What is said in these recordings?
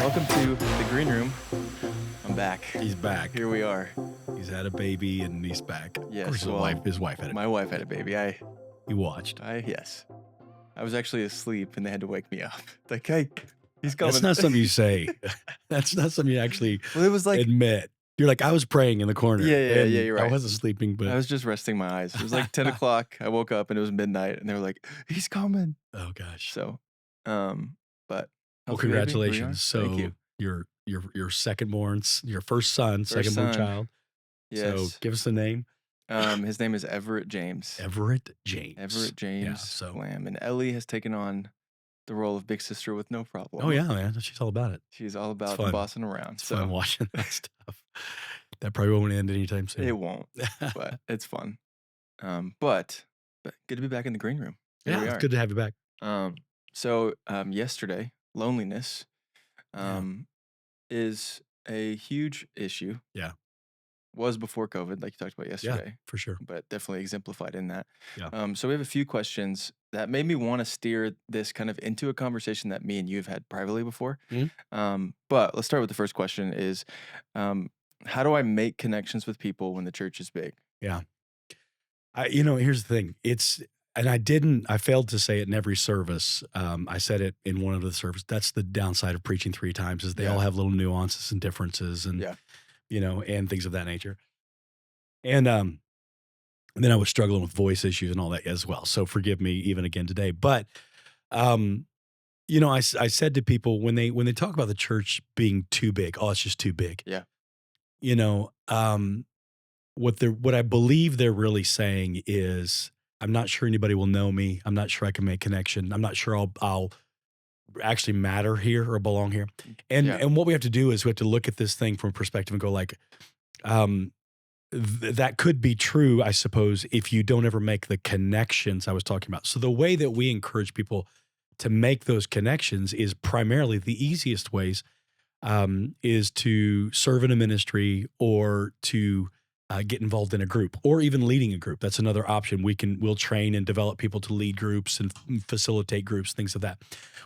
Welcome to the green room. I'm back. He's back. Here we are. He's had a baby and he's back. Of Yes, course, his wife had it. My wife had a baby. He watched. Yes. I was actually asleep and they had to wake me up. Like, hey, he's coming. That's not something you say. That's not something you actually Well, it was like, admit. You're like, I was praying in the corner. Yeah, and you're I right. wasn't sleeping, but I was just resting my eyes. It was like 10 o'clock. I woke up and it was midnight and they were like, he's coming. oh gosh. So, but Well, healthy baby, here we are. congratulations. Thank So you. your second-born, your first son, First second-born son. child. So Yes. give us the name. His name is Everett James. Everett James. Everett James Yeah, so Lamb. And Ellie has taken on the role of big sister with no problem. oh yeah, man, she's all about it. She's all about fun. bossing around. It's So fun watching that stuff. That probably won't end anytime soon. it won't, but it's fun. But good to be back in the green room. Here yeah, we it's are. good to have you back. So yesterday, loneliness is a huge issue. Yeah. Was before COVID, like you talked about yesterday. For sure. But definitely exemplified in that. Yeah. So we have a few questions that made me want to steer this kind of into a conversation that me and you have had privately before. But let's start with the first question is, how do I make connections with people when the church is big? Yeah. Here's the thing. I failed to say it in every service. I said it in one of the services. That's the downside of preaching 3 times is they all have little nuances and differences and, and things of that nature. And then I was struggling with voice issues and all that as well. So forgive me even again today. But, I said to people when they talk about the church being too big, oh, it's just too big. Yeah. What I believe they're really saying is, I'm not sure anybody will know me. I'm not sure I can make connection. I'm not sure I'll actually matter here or belong here. And what we have to do is we have to look at this thing from a perspective and go like, that could be true, I suppose, if you don't ever make the connections I was talking about. So the way that we encourage people to make those connections is primarily the easiest ways is to serve in a ministry or to get involved in a group or even leading a group. That's another option. We'll train and develop people to lead groups and facilitate groups, things of that.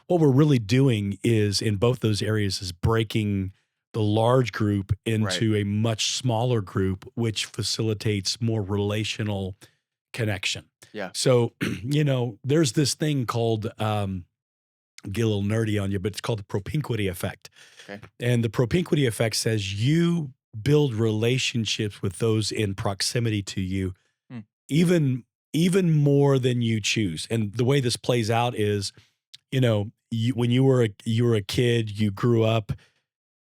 What we're really doing is in both those areas is breaking the large group into a much smaller group, which facilitates more relational connection. Yeah. So, there's this thing called, get a little nerdy on you, but it's called the propinquity effect. Okay. And the propinquity effect says you build relationships with those in proximity to you, even more than you choose. And the way this plays out is, when you were a kid, you grew up,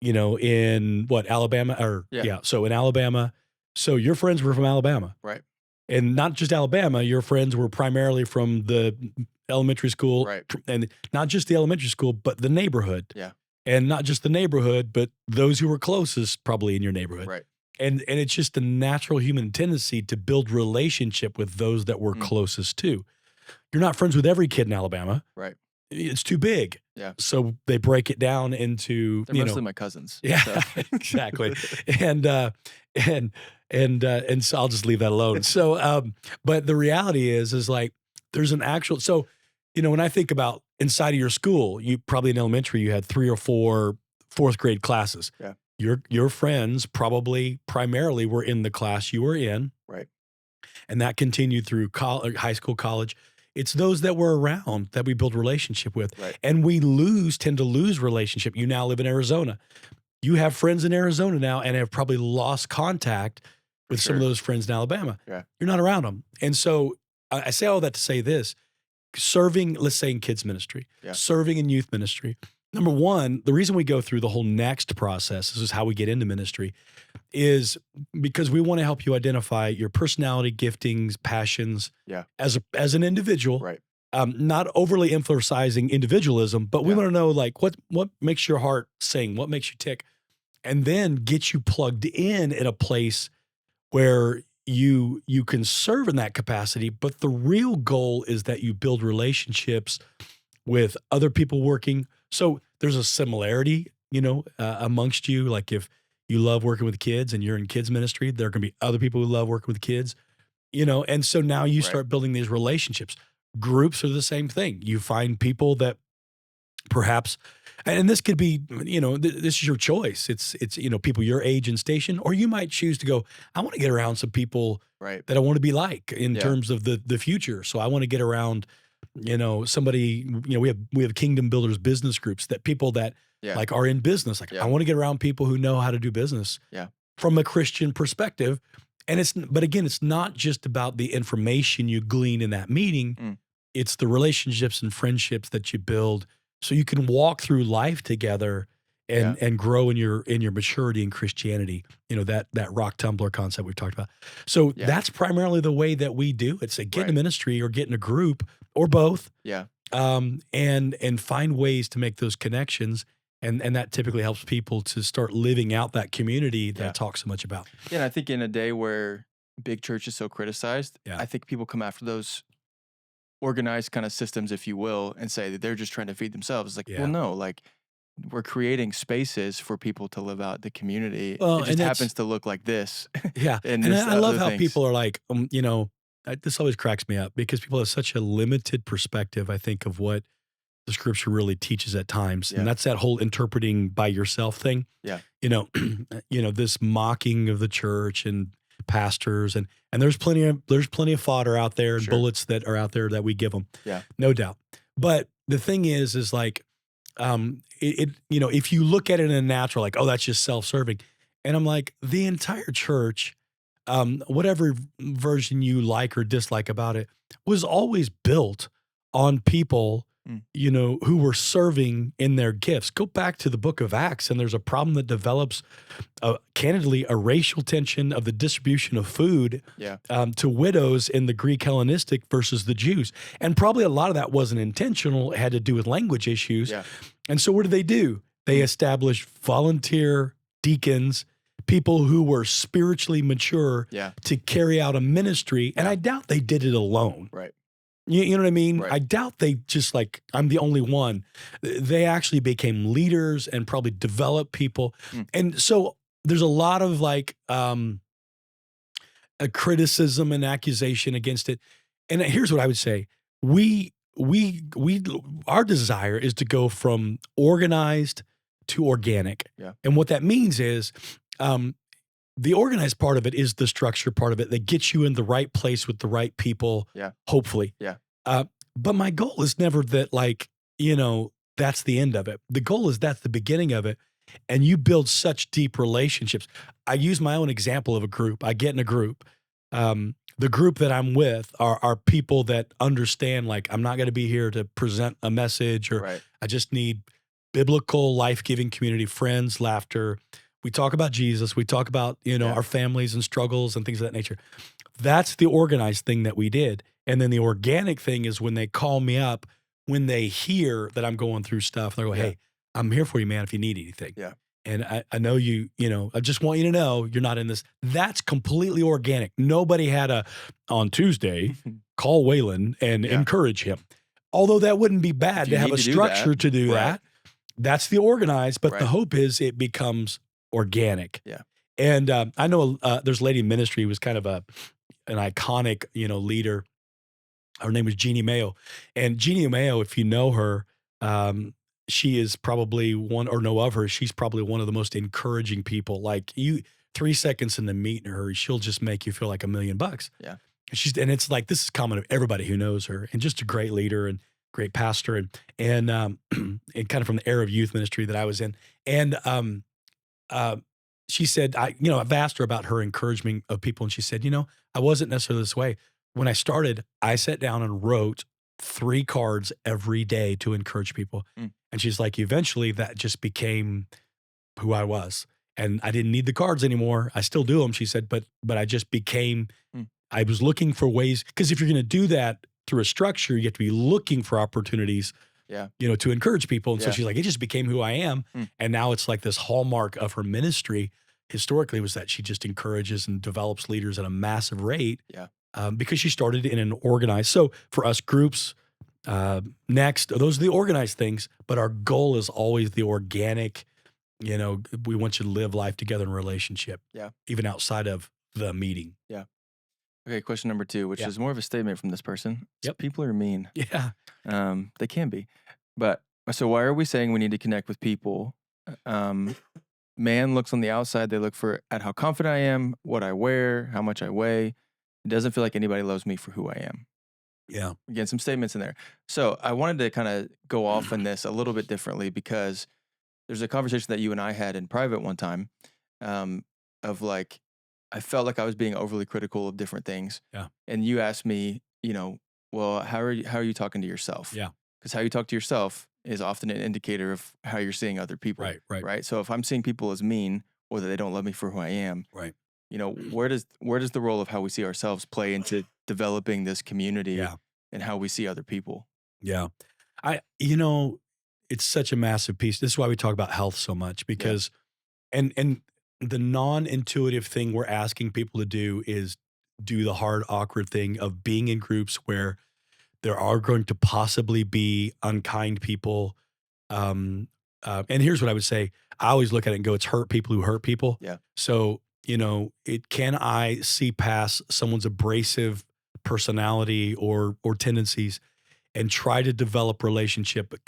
in Alabama So in Alabama, so your friends were from Alabama, Right. And not just Alabama, your friends were primarily from the elementary school, Right. And not just the elementary school, but the neighborhood. Yeah. And not just the neighborhood, but those who were closest probably in your neighborhood. Right. And it's just a natural human tendency to build relationship with those that we're closest to. You're not friends with every kid in Alabama. Right. It's too big. Yeah. So they break it down into, They're mostly my cousins. Yeah, So. exactly. And so I'll just leave that alone. So, but the reality is like, there's an actual, so, when I think about inside of your school, you probably in elementary, you had 3 or 4 fourth grade classes. Yeah. Your friends primarily were in the class you were in. Right. And that continued through high school, college. It's those that were around that we build relationship with. Right. And we tend to lose relationship. You now live in Arizona. You have friends in Arizona now and have probably lost contact with some of those friends in Alabama. Yeah. You're not around them. And so I say all that to say this, serving, let's say in kids ministry, serving in youth ministry. Number one, the reason we go through the whole next process, this is how we get into ministry, is because we want to help you identify your personality, giftings, passions as an individual. Right. Not overly emphasizing individualism, but we want to know like what makes your heart sing, what makes you tick, and then get you plugged in a place where you can serve in that capacity. But the real goal is that you build relationships with other people working. So there's a similarity, amongst you. Like if you love working with kids and you're in kids ministry, there are going to be other people who love working with kids, and so now you start building these relationships. Groups are the same thing. You find people that perhaps. And this could be, this is your choice. It's people your age and station, or you might choose to go, I want to get around some people Right. that I want to be like in Yeah. terms of the future. So I want to get around, somebody, we have kingdom builders business groups, that people that Yeah. like are in business. Like, Yeah. I want to get around people who know how to do business Yeah. from a Christian perspective. But again, it's not just about the information you glean in that meeting. Mm. It's the relationships and friendships that you build so you can walk through life together and grow in your maturity in Christianity. That rock tumbler concept we've talked about. So Yeah. that's primarily the way that we do it. So get in a Right. ministry or get in a group or both, Yeah. and find ways to make those connections. And that typically helps people to start living out that community that I Yeah. talk so much about. Yeah, and I think in a day where big church is so criticized, Yeah. I think people come after those organized kind of systems, if you will, and say that they're just trying to feed themselves. It's like, Yeah. well, no, like we're creating spaces for people to live out the community. Well, It just and that's happens to look like this. yeah, and and this I love other how things. people are like, this always cracks me up because people have such a limited perspective, I think, of what the scripture really teaches at times. Yeah. And that's that whole interpreting by yourself thing. Yeah. This mocking of the church and pastors and there's plenty of fodder out there and Sure. bullets that are out there that we give them. Yeah. No doubt. But the thing is like, if you look at it in a natural, like, oh, that's just self-serving. And I'm like, the entire church, whatever version you like or dislike about it, was always built on people, who were serving in their gifts. Go back to the book of Acts, and there's a problem that develops, candidly, a racial tension of the distribution of food Yeah. to widows in the Greek Hellenistic versus the Jews. And probably a lot of that wasn't intentional. It had to do with language issues. Yeah. And so what did they do? They established volunteer deacons, people who were spiritually mature Yeah. to carry out a ministry. And I doubt they did it alone. Right. You know what I mean? Right. I doubt they just like, I'm the only one. They actually became leaders and probably developed people. And so there's a lot of like a criticism and accusation against it. And here's what I would say. Our desire is to go from organized to organic. Yeah. And what that means is, the organized part of it is the structure part of it that gets you in the right place with the right people, hopefully. Yeah. But my goal is never that, like, that's the end of it. The goal is that's the beginning of it. And you build such deep relationships. I use my own example of a group. I get in a group. The group that I'm with are people that understand, like, I'm not going to be here to present a message, or Right. I just need biblical, life-giving community, friends, laughter. We talk about Jesus. We talk about, our families and struggles and things of that nature. That's the organized thing that we did. And then the organic thing is when they call me up, when they hear that I'm going through stuff, they go, hey, I'm here for you, man, if you need anything. Yeah. And I know I just want you to know you're not in this. That's completely organic. Nobody had on Tuesday, call Waylon and encourage him. Although that wouldn't be bad to have a structure to do that. That's the organized, but the hope is it becomes organic. Yeah. And I know there's a lady in ministry who was kind of an iconic, leader. Her name was Jeannie Mayo. And Jeannie Mayo, if you know her, she is probably she's probably one of the most encouraging people. Like, 3 seconds into meeting her, she'll just make you feel like $1 million. Yeah. And it's like, this is common to everybody who knows her, and just a great leader and great pastor, and and kind of from the era of youth ministry that I was in. And she said, I've asked her about her encouragement of people, and she said, I wasn't necessarily this way. When I started, I sat down and wrote 3 cards every day to encourage people. And she's like, eventually that just became who I was. And I didn't need the cards anymore. I still do them, she said, but I just became, I was looking for ways, because if you're going to do that through a structure, you have to be looking for opportunities, to encourage people. And so she's like, it just became who I am. And now it's like this hallmark of her ministry historically was that she just encourages and develops leaders at a massive rate. Yeah. Because she started in an organized. So for us, groups, next, those are the organized things, but our goal is always the organic. We want you to live life together in relationship, even outside of the meeting. Yeah. Okay, question number 2, which is more of a statement from this person. Yep. People are mean. Yeah. They can be. But So why are we saying we need to connect with people? Um, Man looks on the outside, they look for at how confident I am, what I wear, how much I weigh. It doesn't feel like anybody loves me for who I am. Yeah. Again, some statements in there. So I wanted to kind of go off on this a little bit differently because there's a conversation that you and I had in private one time, um, of like, I felt like I was being overly critical of different things. Yeah. And you asked me, well, how are you talking to yourself? Yeah. Because how you talk to yourself is often an indicator of how you're seeing other people. Right. Right. Right. So if I'm seeing people as mean or that they don't love me for who I am, Right. where does the role of how we see ourselves play into developing this community Yeah. and how we see other people? Yeah. I it's such a massive piece. This is why we talk about health so much Yeah. because and the non-intuitive thing we're asking people to do is do the hard, awkward thing of being in groups where there are going to possibly be unkind people. And here's what I would say. I always look at it and go, it's hurt people who hurt people. Yeah. So, can I see past someone's abrasive personality or tendencies and try to develop relationship, but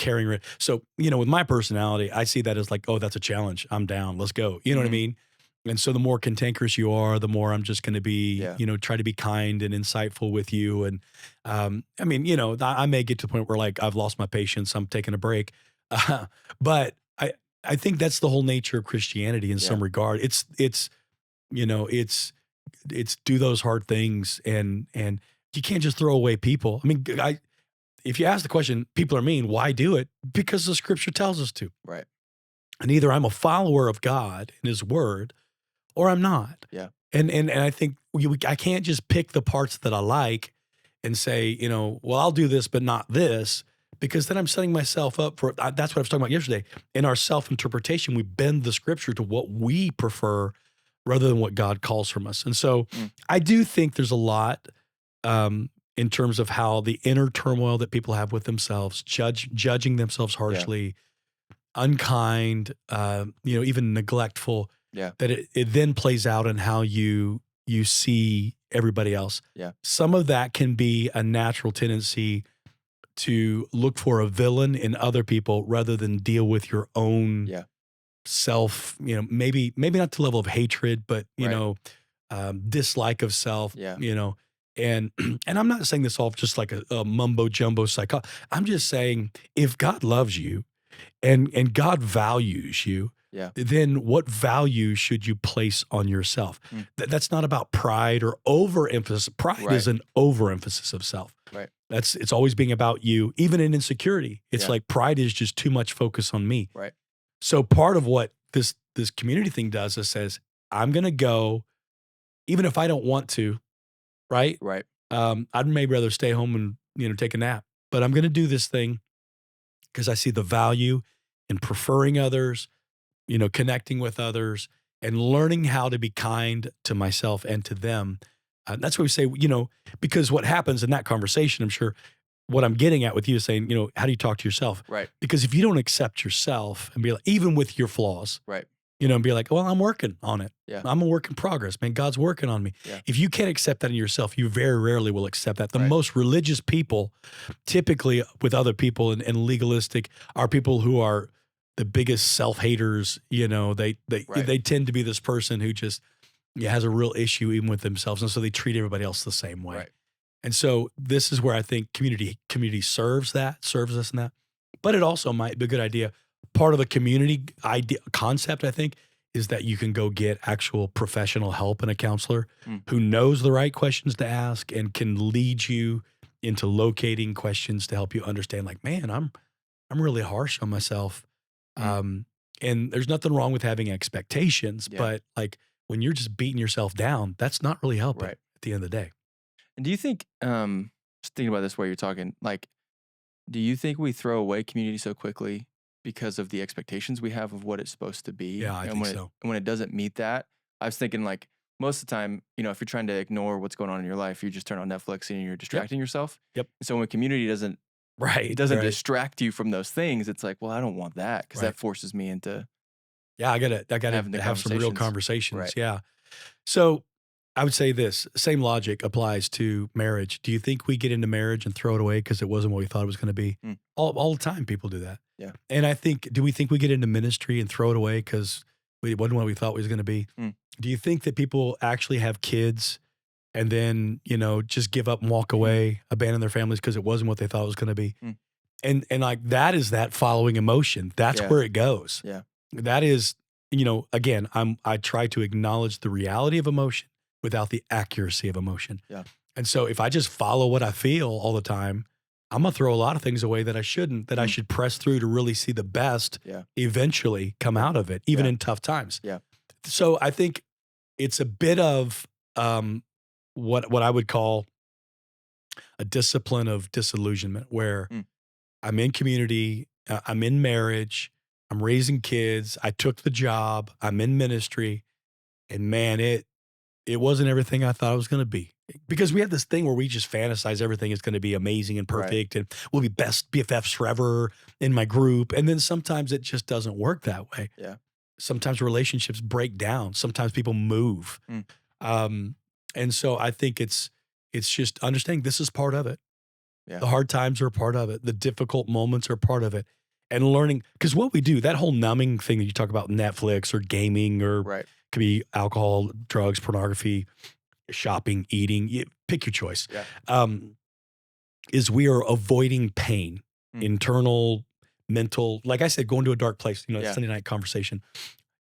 so, with my personality, I see that as like, oh, that's a challenge. I'm down. Let's go. You know what I Mhm. mean? And so the more cantankerous you are, the more I'm just going to be, Yeah. try to be kind and insightful with you. And I mean, I may get to the point where like I've lost my patience. I'm taking a break. But I think that's the whole nature of Christianity in Yeah. some regard. It's do those hard things and you can't just throw away people. I mean, if you ask the question, people are mean, why do it? Because the scripture tells us to. Right. And either I'm a follower of God and his word or I'm not. Yeah. And I think I can't just pick the parts that I like and say, well, I'll do this, but not this, because then I'm setting myself up for that's what I was talking about yesterday. In our self-interpretation, we bend the scripture to what we prefer rather than what God calls from us. And so Mm. I do think there's a lot in terms of how the inner turmoil that people have with themselves, judging themselves harshly, unkind, even neglectful, Yeah. that it then plays out in how you see everybody else. Yeah. Some of that can be a natural tendency to look for a villain in other people rather than deal with your own Yeah. self, maybe not to the level of hatred, but Right. dislike of self, Yeah. and and I'm not saying this all just like a mumbo jumbo I'm just saying if God loves you and God values you, Yeah. then what value should you place on yourself? Mm. That's not about pride or overemphasis. Pride Right. is an overemphasis of self. Right. It's always being about you, even in insecurity. It's Yeah. like pride is just too much focus on me. Right. So part of what this community thing does is says, I'm gonna go, even if I don't want to, right? Right. I'd maybe rather stay home and take a nap. But I'm gonna do this thing because I see the value in preferring others, connecting with others, and learning how to be kind to myself and to them. That's what we say, because what happens in that conversation, I'm sure what I'm getting at with you is saying, how do you talk to yourself? Right. Because if you don't accept yourself and be like, even with your flaws, Right. and be like, well, I'm working on it. Yeah. I'm a work in progress, man. God's working on me. Yeah. If you can't accept that in yourself, you very rarely will accept that. The Right. most religious people, typically with other people and legalistic, are people who are the biggest self-haters. They Right. tend to be this person who just has a real issue even with themselves. And so they treat everybody else the same way. Right. And so this is where I think community serves us in that. But it also might be a good idea. Part of the community idea concept, I think, is that you can go get actual professional help and a counselor Mm. who knows the right questions to ask and can lead you into locating questions to help you understand, like, man, I'm really harsh on myself. Mm. And there's nothing wrong with having expectations, Yeah. but like when you're just beating yourself down, that's not really helping Right. at the end of the day. And do you think, just thinking about this while you're talking, like, do you think we throw away community so quickly because of the expectations we have of what it's supposed to be? Yeah, I And think when so. when it doesn't meet that, I was thinking like most of the time, if you're trying to ignore what's going on in your life, you just turn on Netflix and you're distracting yourself. Yep. So when community doesn't Right. doesn't Right. distract you from those things, it's like, well, I don't want that because Right. that forces me into Yeah, I gotta having the have some real conversations. conversations. Right. Yeah. So I would say this same logic applies to marriage. Do you think we get into marriage and throw it away because it wasn't what we thought it was going to be? Mm, All the time, people do that. yeah. And I think, do we think we get into ministry and throw it away because it wasn't what we thought it was going to be? Mm, Do you think that people actually have kids and then just give up and walk mhm, away, abandon their families because it wasn't what they thought it was going to be? mm, And like that is that following emotion. That's yeah. where it goes. Yeah. That is, again, I try to acknowledge the reality of emotion without the accuracy of emotion. Yeah. And so if I just follow what I feel all the time, I'm gonna throw a lot of things away that I shouldn't, that I Mm, should press through to really see the best yeah. eventually come out of it, even Yeah. in tough times. Yeah. So I think it's a bit of what I would call a discipline of disillusionment where Mm, I'm in community, I'm in marriage, I'm raising kids, I took the job, I'm in ministry, and man, it wasn't everything I thought it was going to be. Because we have this thing where we just fantasize everything is going to be amazing and right. perfect, and we'll be best BFFs forever in my group. And then sometimes it just doesn't work that way. Yeah. Sometimes relationships break down. Sometimes people move. Mm, Um, and so I think it's just understanding this is part of it. yeah. The hard times are a part of it. The difficult moments are part of it. And learning, because what we do, that whole numbing thing that you talk about, Netflix or gaming or Right. could be alcohol, drugs, pornography, shopping, eating, pick your choice, Yeah. um, is we are avoiding pain, Mm, internal, mental, like I said, going to a dark place, yeah. Sunday night conversation.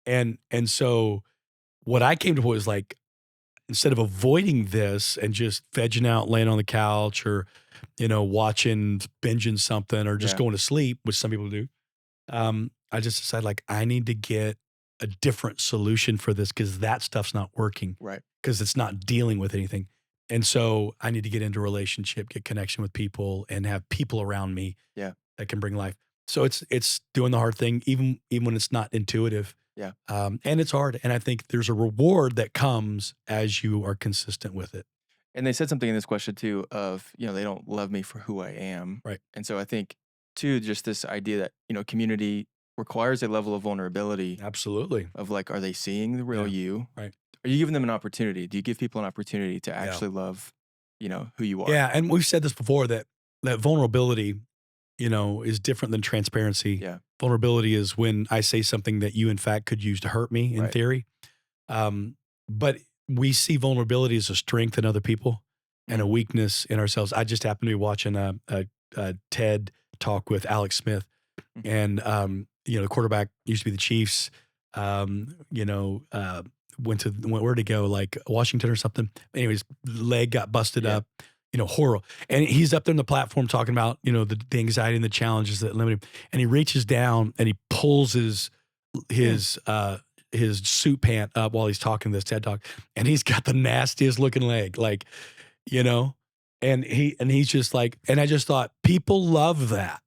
And so what I came to was like, instead of avoiding this and just vegging out, laying on the couch or, watching, binging something or just Yeah. going to sleep, which some people do, I just decided like I need to get a different solution for this because that stuff's not working Right. because it's not dealing with anything. And so I need to get into a relationship, get connection with people, and have people around me Yeah. that can bring life. So it's doing the hard thing, even when it's not intuitive, Yeah. and it's hard. And I think there's a reward that comes as you are consistent with it. And they said something in this question too of, they don't love me for who I am. Right. And so I think too, just this idea that, community requires a level of vulnerability Absolutely. of like, are they seeing the real Yeah. you? Right. Are you giving them an opportunity? Do you give people an opportunity to Yeah. actually love, who you are? Yeah. And we've said this before that vulnerability, is different than transparency. Yeah. Vulnerability is when I say something that you, in fact, could use to hurt me in Right. theory. But we see vulnerability as a strength in other people and a Mm, weakness in ourselves. I just happened to be watching a TED talk with Alex Smith, mhm. and the quarterback used to be the Chiefs. Where'd he go? Like Washington or something. Anyways, leg got busted Yeah. up. Horrible. And he's up there on the platform talking about the anxiety and the challenges that limit him. And he reaches down and he pulls his suit pant up while he's talking this TED talk, and he's got the nastiest looking leg, like and he's just like, and I just thought people love that.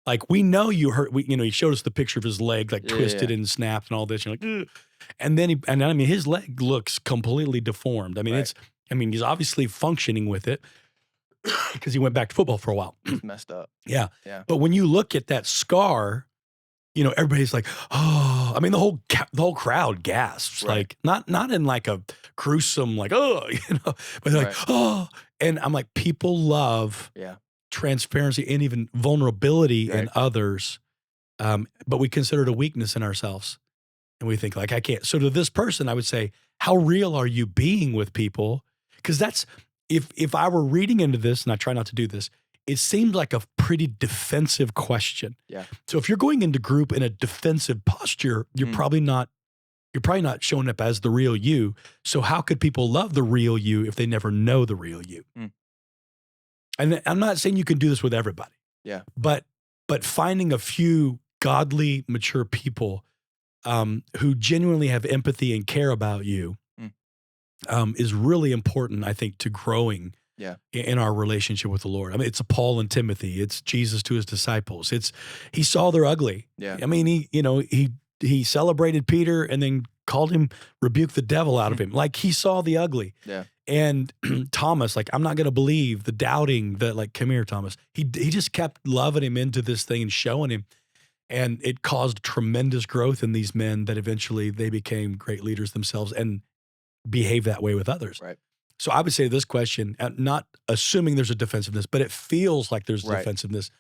Like, we know you hurt. He showed us the picture of his leg, like Yeah. twisted and snapped and all this. You're like, ugh. And then his leg looks completely deformed. I mean, Right. he's obviously functioning with it because he went back to football for a while. It's messed up. Yeah. Yeah. But when you look at that scar, everybody's like, oh, I mean, the whole crowd gasps, Right. like not in like a gruesome, like, oh, but they're like, Right. oh, and I'm like, people love Yeah. transparency and even vulnerability in Right. others. But we consider it a weakness in ourselves. And we think like, I can't. So to this person, I would say, how real are you being with people? Because that's, if I were reading into this, and I try not to do this, it seems like a pretty defensive question. Yeah. So if you're going into group in a defensive posture, you're Mm. probably not showing up as the real you. So how could people love the real you if they never know the real you? Mm. And I'm not saying you can do this with everybody. Yeah. But finding a few godly, mature people who genuinely have empathy and care about you is really important, I think, to growing Yeah. in our relationship with the Lord. I mean, it's Paul and Timothy. It's Jesus to his disciples. He saw they're ugly. Yeah. I mean, he celebrated Peter and then called him, rebuked the devil out of him. Like, he saw the ugly. Yeah. And Thomas, like, I'm not going to believe, the doubting, that like, come here, Thomas. He just kept loving him into this thing and showing him. And it caused tremendous growth in these men that eventually they became great leaders themselves. And behave that way with others. Right. So I would say this question, not assuming there's a defensiveness, but it feels like there's a Right. defensiveness.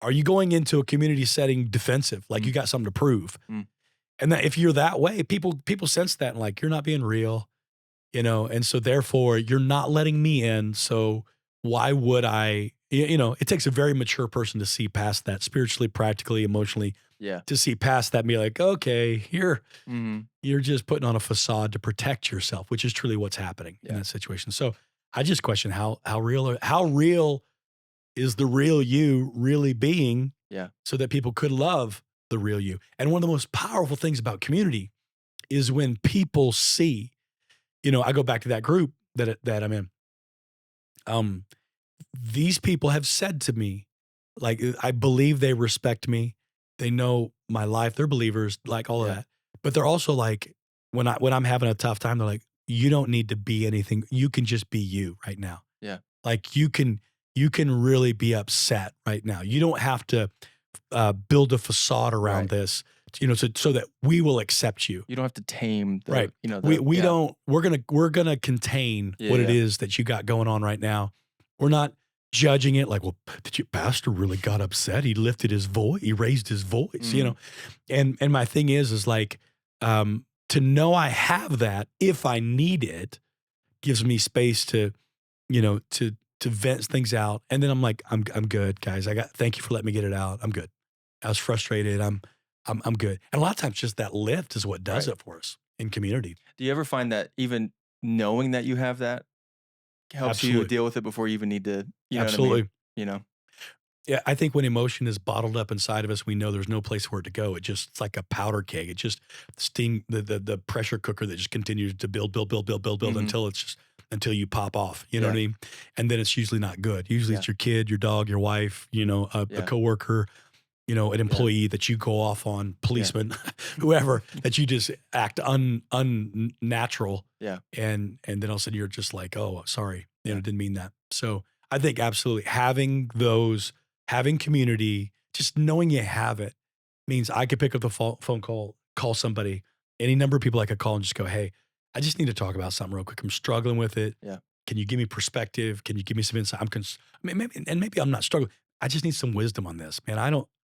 Are you going into a community setting defensive, like you got something to prove? Mm. And that if you're that way, people sense that and like, you're not being real, and so therefore you're not letting me in. So why would I, it takes a very mature person to see past that spiritually, practically, emotionally, Yeah. to see past that and be like, okay, Mhm. you're just putting on a facade to protect yourself, which is truly what's happening in Yeah. that situation. So I just question how real is the real you really being, Yeah. so that people could love the real you. And one of the most powerful things about community is when people see, I go back to that group that I'm in. These people have said to me, like, I believe they respect me. They know my life. They're believers, like all of Yeah. that. But they're also like, when I'm having a tough time, they're like, you don't need to be anything. You can just be you right now. Yeah. Like you can really be upset right now. You don't have to build a facade around Right. this, so that we will accept you. You don't have to tame the, Right. the We yeah. don't. We're gonna contain Yeah, what it yeah. is that you got going on right now. We're not judging it like, well, did your pastor really got upset? He lifted his voice. He raised his voice. Mhm. And my thing is like, to know I have that if I need it gives me space to, to vent things out. And then I'm like, I'm good, guys. Thank you for letting me get it out. I'm good. I was frustrated. I'm good. And a lot of times just that lift is what does Right. it for us in community. Do you ever find that even knowing that you have that helps you Absolutely. deal with it before you even need to, you know what I mean? Absolutely. You know? Yeah, I think when emotion is bottled up inside of us, we know there's no place for it to go. It's like a powder keg. It just the pressure cooker that just continues to build Mhm. until you pop off. You know what I Yeah. mean? And then it's usually not good. Usually Yeah. it's your kid, your dog, your wife, a Yeah. coworker, an employee that you go off on, policeman, whoever, that you just act unnatural. Yeah. And then all of a sudden you're just like, oh, sorry, Yeah. didn't mean that. So I think absolutely having community, just knowing you have it means I could pick up the phone call somebody, any number of people I could call and just go, hey, I just need to talk about something real quick. I'm struggling with it. Yeah. Can you give me perspective? Can you give me some insight? Maybe I'm not struggling. I just need some wisdom on this, man.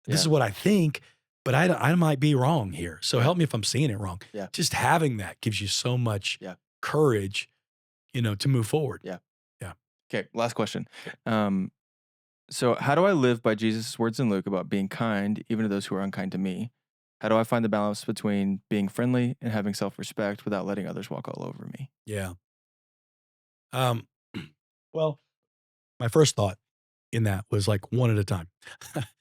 This is Yeah. what I think, but I might be wrong here. So Yeah. help me if I'm seeing it wrong. Yeah. Just having that gives you so much Yeah. courage, to move forward. Yeah. Yeah. Okay. Last question. So how do I live by Jesus' words in Luke about being kind, even to those who are unkind to me? How do I find the balance between being friendly and having self-respect without letting others walk all over me? Yeah. Um, well, my first thought in that was like one at a time.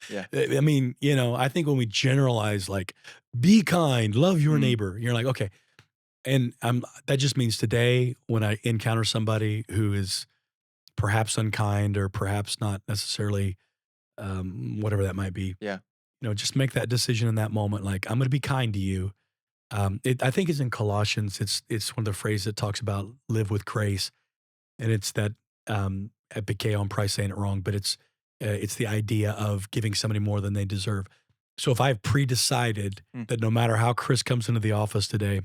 Yeah. I mean, I think when we generalize like be kind, love your Mhm. neighbor, you're like, okay. And that just means today when I encounter somebody who is perhaps unkind or perhaps not necessarily whatever that might be, Yeah. just make that decision in that moment. Like, I'm going to be kind to you. I think it's in Colossians. It's one of the phrases that talks about live with grace. And it's that epike, I'm probably saying it wrong, but it's the idea of giving somebody more than they deserve. So if I've pre-decided Mm. that no matter how Chris comes into the office today,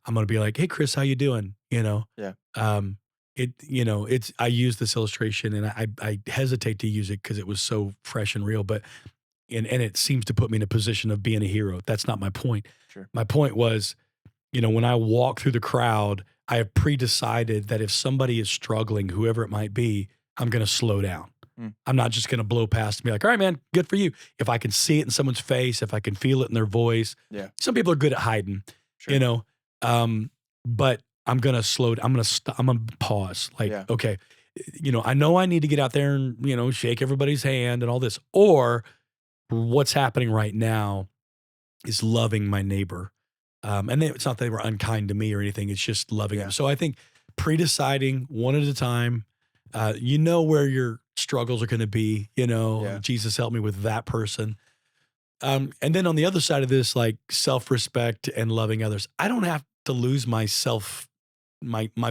I'm going to be like, "Hey, Chris, how you doing?" Yeah. It's I use this illustration and I hesitate to use it because it was so fresh and real, but and it seems to put me in a position of being a hero. That's not my point. Sure. My point was, when I walk through the crowd, I have pre-decided that if somebody is struggling, whoever it might be, I'm going to slow down. Mm. I'm not just going to blow past and be like, all right, man, good for you. If I can see it in someone's face, if I can feel it in their voice. Yeah. Some people are good at hiding, Sure. but I'm going to slow down. I'm going to pause. Like, Yeah. okay, I know I need to get out there and, shake everybody's hand and all this. Or what's happening right now is loving my neighbor. And it's not that they were unkind to me or anything. It's just loving Yeah. them. So I think pre-deciding one at a time, where your struggles are going to be, Yeah. Jesus help me with that person. And then on the other side of this, like self-respect and loving others, I don't have to lose my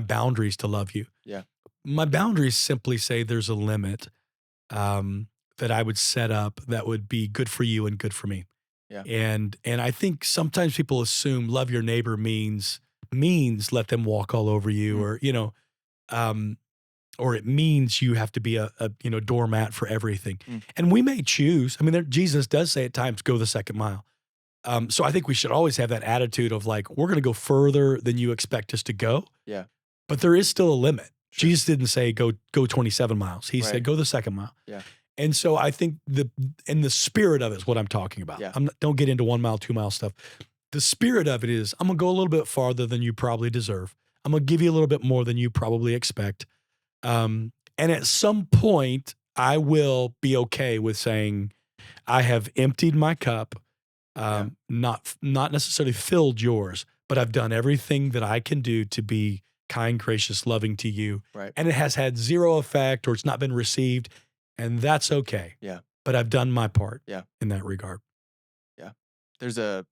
boundaries to love you. Yeah. My boundaries simply say there's a limit that I would set up that would be good for you and good for me. Yeah. And I think sometimes people assume love your neighbor means means let them walk all over you, Mm. or um, or it means you have to be a doormat for everything. Mm. And we may choose. I mean, Jesus does say at times, "Go the second mile." So I think we should always have that attitude of like, we're going to go further than you expect us to go, Yeah. but there is still a limit. Sure. Jesus didn't say go 27 miles. He Right. said go the second mile. Yeah. And so I think in the spirit of it is what I'm talking about. Yeah. Don't get into 1 mile, 2 mile stuff. The spirit of it is I'm gonna go a little bit farther than you probably deserve. I'm gonna give you a little bit more than you probably expect. And at some point, I will be okay with saying I have emptied my cup, not necessarily filled yours, but I've done everything that I can do to be kind, gracious, loving to you. Right. And it has had zero effect, or it's not been received, and that's okay. Yeah. But I've done my part. Yeah. In that regard. Yeah. There's a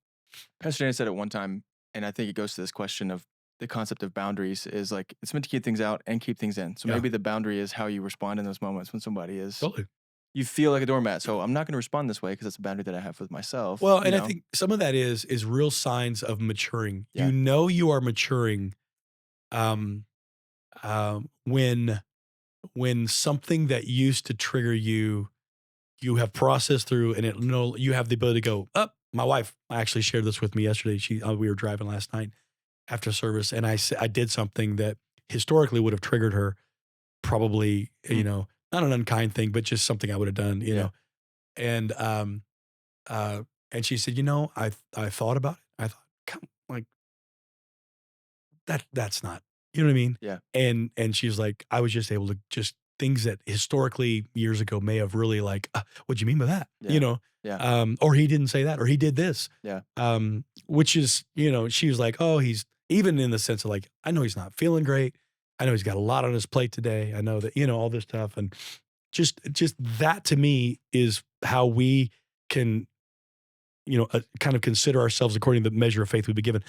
Pastor Dan said it one time, and I think it goes to this question of the concept of boundaries is like it's meant to keep things out and keep things in. So Yeah. maybe the boundary is how you respond in those moments when somebody is Totally. you feel like a doormat. So I'm not going to respond this way because that's a boundary that I have with myself. Well, and I think some of that is real signs of maturing. Yeah. You know you are maturing when something that used to trigger you, you have processed through, and you have the ability to go up. My wife actually shared this with me yesterday. We were driving last night after service, and I did something that historically would have triggered her, probably, not an unkind thing, but just something I would have done, know. And and she said, I thought about it. I thought, come, like that's not, you know what I mean? Yeah. And she was like, I was just able to just things that historically years ago may have really like, what'd you mean by that? Yeah. Yeah. Or he didn't say that, or he did this. Yeah. Which is, she was like, oh, he's even in the sense of like, I know he's not feeling great. I know he's got a lot on his plate today. I know that, all this stuff. And just that to me is how we can, kind of consider ourselves according to the measure of faith we've been given.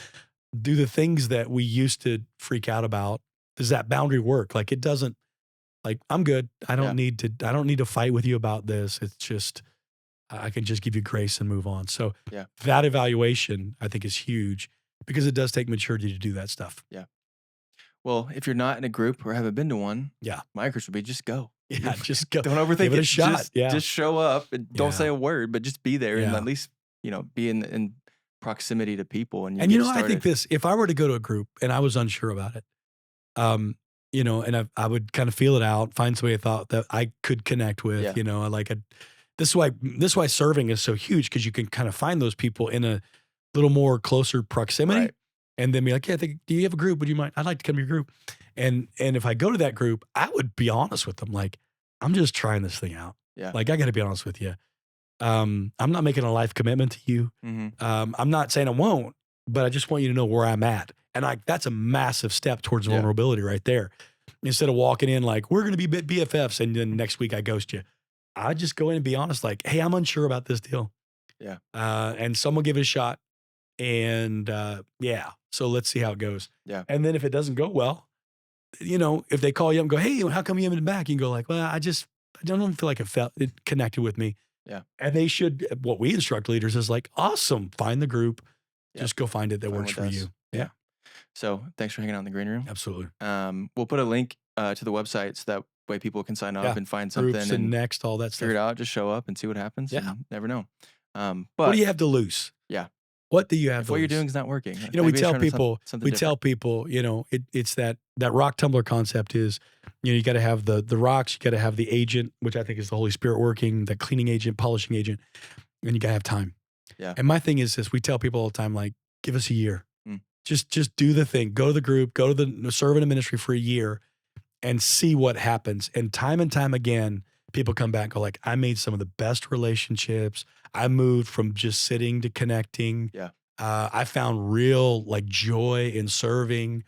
Do the things that we used to freak out about. Does that boundary work? Like it doesn't, like I'm good. I don't need to fight with you about this. It's just, I can just give you grace and move on. So that evaluation I think is huge because it does take maturity to do that stuff. Yeah. Well, if you're not in a group or haven't been to one, my encouragement would be just go. Yeah, just go. Don't overthink Give it a shot. Just show up and don't say a word, but just be there and at least, be in proximity to people. And I think this, if I were to go to a group and I was unsure about it, and I would kind of feel it out, find somebody I thought that I could connect with, this is why serving is so huge, because you can kind of find those people in a little more closer proximity and then be like, do you have a group? Would you mind? I'd like to come to your group. And if I go to that group, I would be honest with them. Like, I'm just trying this thing out. Yeah. Like, I got to be honest with you. I'm not making a life commitment to you. Mm-hmm. I'm not saying I won't, but I just want you to know where I'm at. And that's a massive step towards vulnerability right there. Instead of walking in like, we're going to be BFFs, and then next week I ghost you. I just go in and be honest, like, hey, I'm unsure about this deal. Yeah. And someone give it a shot. And so let's see how it goes. Yeah. And then if it doesn't go well, if they call you up and go, hey, how come you haven't been back? You can go like, well, I don't feel like it connected with me. Yeah. And they should, what we instruct leaders is like, awesome, find the group. Just go find it that works for you. Yeah. So thanks for hanging out in the green room. Absolutely. We'll put a link to the website so that way people can sign up and find Groups something and next, all that figure stuff. it out. Just show up and see what happens. Yeah. And never know. But what do you have to lose? Yeah. What do you have if to what lose? you're doing is not working. We tell people, it's that rock tumbler concept is, you got to have the rocks, you got to have the agent, which I think is the Holy Spirit working, the cleaning agent, polishing agent, and you got to have time. Yeah. And my thing is this, we tell people all the time, like, give us a year. Mm. Just do the thing. Go to the group, go to the serve in a ministry for a year and see what happens. And time again, people come back and go like, I made some of the best relationships. I moved from just sitting to connecting. Yeah. I found real like joy in serving.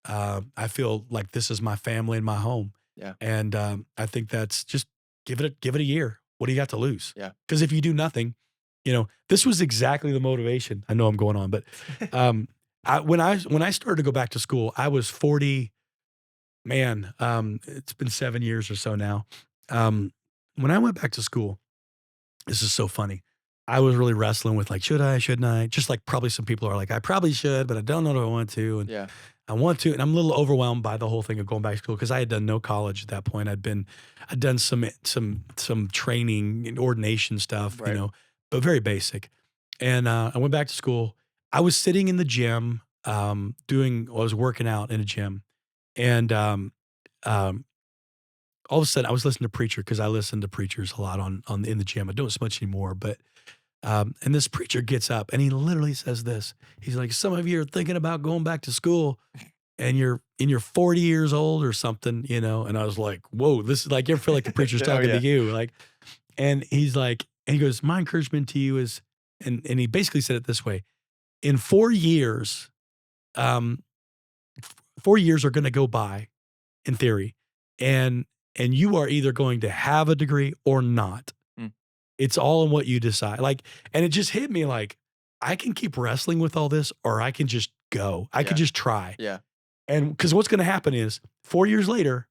I feel like this is my family and my home. Yeah. And I think that's just give it a year. What do you got to lose? Yeah. Because if you do nothing, this was exactly the motivation. I know I'm going on, but when I started to go back to school, I was 40. Man, it's been 7 years or so now. When I went back to school, this is so funny. I was really wrestling with like, should I, shouldn't I? Just like probably some people are like, I probably should, but I don't know if I want to. And Yeah. I want to, and I'm a little overwhelmed by the whole thing of going back to school because I had done no college at that point. I'd done some training and ordination stuff, Right. but very basic. And I went back to school. I was sitting in the gym, I was working out in a gym, and um, all of a sudden I was listening to preacher because I listen to preachers a lot on in the gym. I don't so much anymore, but and this preacher gets up and he literally says this. He's like, "Some of you are thinking about going back to school, and you're 40 years old or something, you know." And I was like, "Whoa, this is like you ever feel like the preacher's Oh talking to yeah. you?" Like, and he's like, and he goes, "My encouragement to you is," and he basically said it this way: in 4 years, um, 4 years are going to go by in theory, and and you are either going to have a degree or not. Mm, It's all in what you decide. Like, and it just hit me like I can keep wrestling with all this, or I can just go. I could yeah. just try. Yeah. And because what's going to happen is 4 years later,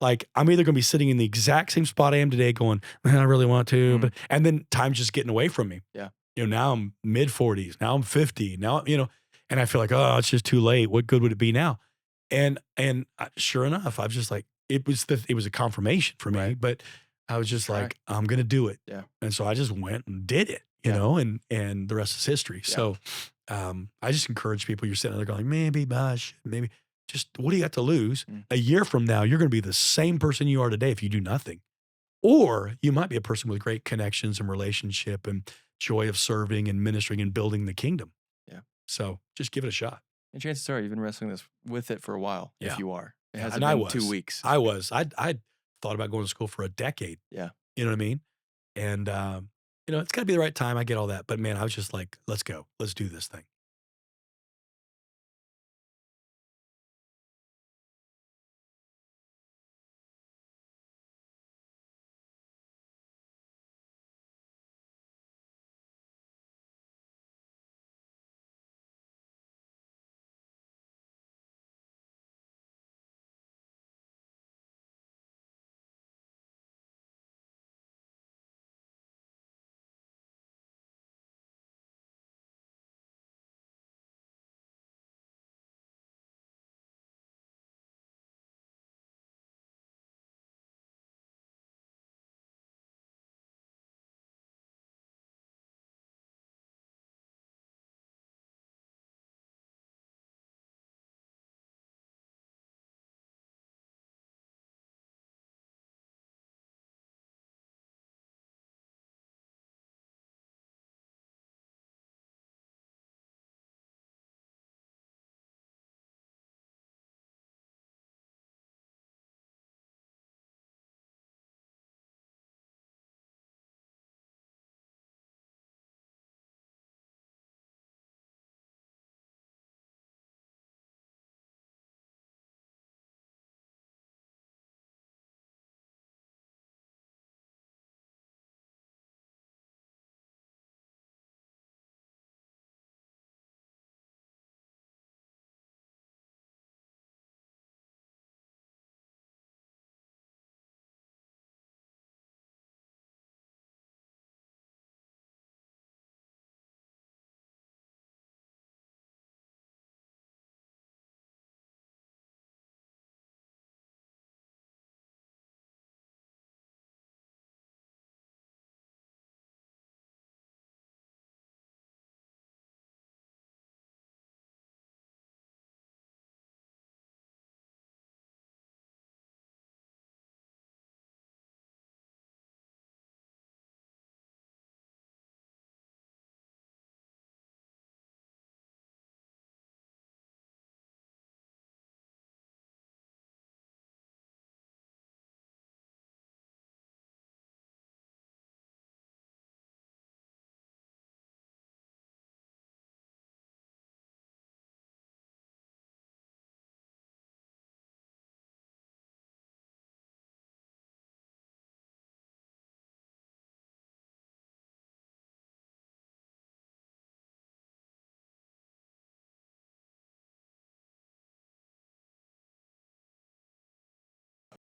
like I'm either going to be sitting in the exact same spot I am today, going, "Man, I really want to," Mm, but and then time's just getting away from me. yeah. Now I'm mid 40s. Now I'm 50. Now and I feel like, oh, it's just too late. What good would it be now? And sure enough, I've just like it was a confirmation for me, Right. but I was just Try. like, I'm gonna do it. Yeah. And so I just went and did it, Yeah. and the rest is history. Yeah. So I just encourage people, you're sitting there going, maybe, gosh, maybe just what do you got to lose? Mm, A year from now, you're gonna be the same person you are today if you do nothing. Or you might be a person with great connections and relationship and joy of serving and ministering and building the kingdom. yeah. So just give it a shot. And chances are you've been wrestling this with it for a while. If Yeah. you are, it Yeah, hasn't and I been 2 was. weeks. I was. I'd thought about going to school for a decade. Yeah. You know what I mean? And, it's gotta be the right time. I get all that. But man, I was just like, let's go. Let's do this thing.